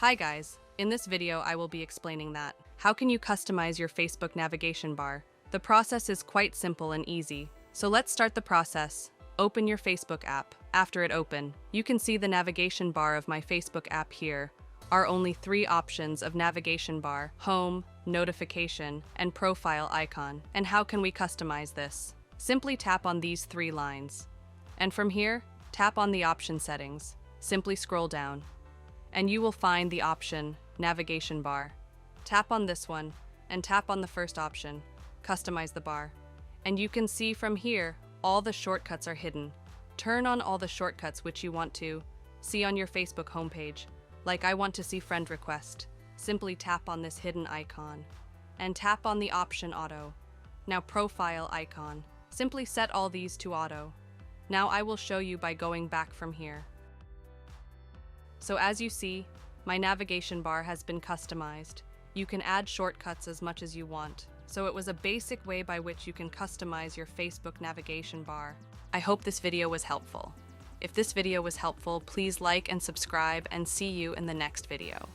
Hi guys, in this video I will be explaining that. How can you customize your Facebook navigation bar? The process is quite simple and easy. So let's start the process. Open your Facebook app. After it open, you can see the navigation bar of my Facebook app here. Are only 3 options of navigation bar: home, notification, and profile icon. And how can we customize this? Simply tap on these 3 lines. And from here, tap on the option settings. Simply scroll down, and you will find the option navigation bar. Tap on this one, and tap on the first option, customize the bar. And you can see from here, all the shortcuts are hidden. Turn on all the shortcuts which you want to see on your Facebook homepage. Like I want to see friend request. Simply tap on this hidden icon, and tap on the option auto. Now profile icon. Simply set all these to auto. Now I will show you by going back from here. So as you see, my navigation bar has been customized. You can add shortcuts as much as you want. So it was a basic way by which you can customize your Facebook navigation bar. I hope this video was helpful. If this video was helpful, please like and subscribe, and see you in the next video.